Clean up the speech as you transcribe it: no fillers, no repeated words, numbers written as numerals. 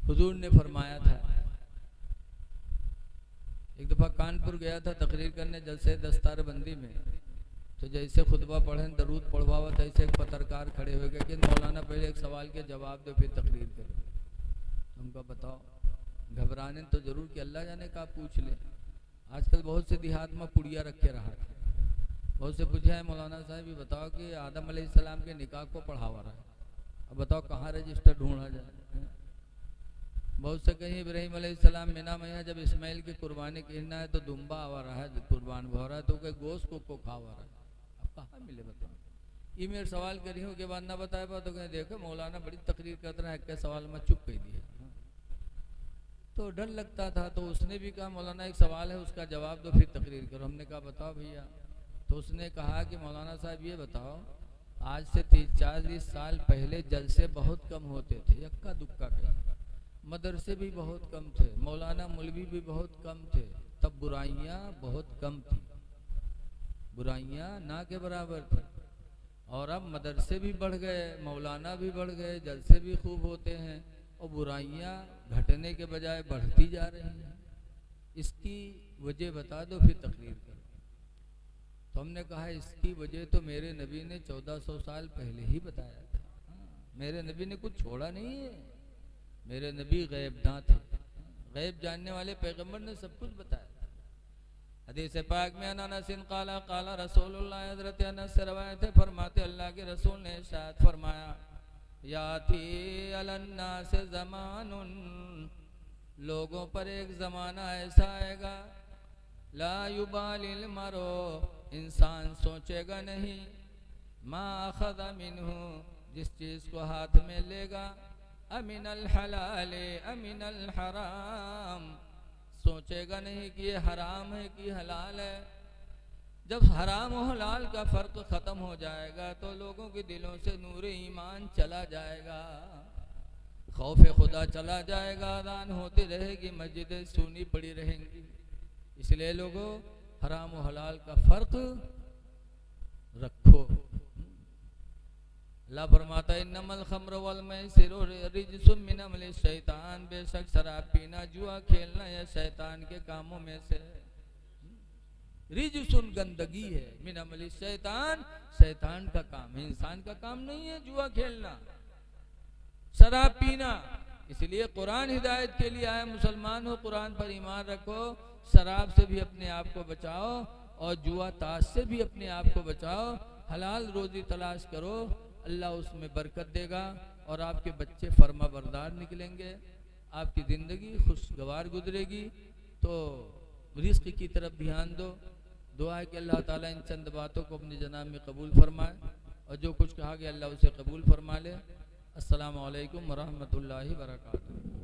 हुजूर ने फरमाया था, एक दफ़ा कानपुर गया था तकरीर करने जलसे दस्तार बंदी में, तो जैसे खुतबा पढ़े दरूद पढ़वावा तैसे एक पत्रकार खड़े हुए गए कि मौलाना पहले एक सवाल के जवाब दो फिर तकरीर करो। तुमको बताओ, घबराने तो जरूर कि अल्लाह जाने का पूछ ले। आजकल बहुत से देहात में पुड़िया रख के रहा था, बहुत से पूछा है मौलाना साहब ये बताओ कि आदम अलैहिस्सलाम के निकाह को पढ़ावा रहा है, अब बताओ कहाँ रजिस्टर ढूंढा जाए। बहुत से कहीं इब्राहिम अलैहिस्सलाम मीना मैया जब इस्माइल की कुर्बानी कहना है तो दुम्बा आवा रहा है, कुर्बान हो रहा है, तो गोश्त को खावा रहा है, अब कहाँ मिले बताओ। ये मेरे सवाल करी हूँ के बाद ना बताए तो कहीं देखो मौलाना बड़ी तकरीर करते रहे, क्या सवाल में चुप कह दिया। तो डर लगता था, तो उसने भी कहा मौलाना एक सवाल है उसका जवाब दो फिर तकरीर करो। हमने कहा बताओ भैया। तो उसने कहा कि मौलाना साहब ये बताओ, आज से 30-40 साल पहले जलसे बहुत कम होते थे, यक्का दुक्का के, मदरसे भी बहुत कम थे, मौलाना मौलवी भी बहुत कम थे, तब बुराइयां बहुत कम थी, बुराइयां ना के बराबर थी। और अब मदरसे भी बढ़ गए, मौलाना भी बढ़ गए, जलसे भी खूब होते हैं और बुराइयां घटने के बजाय बढ़ती जा रही हैं। इसकी वजह बता दो फिर तकरीर करो। तो हमने कहा इसकी वजह तो मेरे नबी ने 1400 साल पहले ही बताया था। मेरे नबी ने कुछ छोड़ा नहीं है, मेरे नबी गैबदां थे, गैब जानने वाले पैगंबर ने सब कुछ बताया। हदीस पाक में अनसिन काला काला रसूलुल्लाह, हज़रत अनस से रवायत है, फरमाते अल्लाह के रसूल ने इरशाद फरमाया, याती अलन्नास ज़मानुन, लोगों पर एक ज़माना ऐसा आएगा, ला युबालिल मरो, इंसान सोचेगा नहीं, मा अखज़ मिन्हु, जिस चीज़ को हाथ में लेगा, अमिनल हलाल अमिनल हराम, सोचेगा नहीं कि ये हराम है कि हलाल है। जब हराम और हलाल का फ़र्क ख़त्म हो जाएगा तो लोगों के दिलों से नूर ईमान चला जाएगा, खौफ खुदा चला जाएगा, अज़ान होती रहेगी, मस्जिदें सूनी पड़ी रहेंगी। इसलिए लोगों हराम और हलाल का फ़र्क रखो। अल्लाह फरमाता है इन्नमल खम्र वल मैसिरु रिज्सुम मिन अमलि शैतान, बेशक शराब पीना जुआ खेलना या शैतान के कामों में से, रिज्सुन गंदगी है, मिन अमलि शैतान, शैतान का काम है, इंसान का काम नहीं है जुआ खेलना शराब पीना। इसलिए कुरान हिदायत के लिए आया, मुसलमान हो कुरान पर ईमान रखो, शराब से भी अपने आप को बचाओ और जुआ ताश से भी अपने आप को बचाओ, हलाल रोजी तलाश करो, अल्लाह उसमें बरकत देगा और आपके बच्चे फर्मा बरदार निकलेंगे, आपकी ज़िंदगी खुशगवार गुजरेगी। तो रिस्क की तरफ ध्यान दो, दुआ है कि अल्लाह ताला इन चंद बातों को अपने जनाब में कबूल फरमाए और जो कुछ कहा गया अल्लाह उसे कबूल फरमा ले। अस्सलामु अलैकुम वरहमतुल्लाहि वबरकातुहू।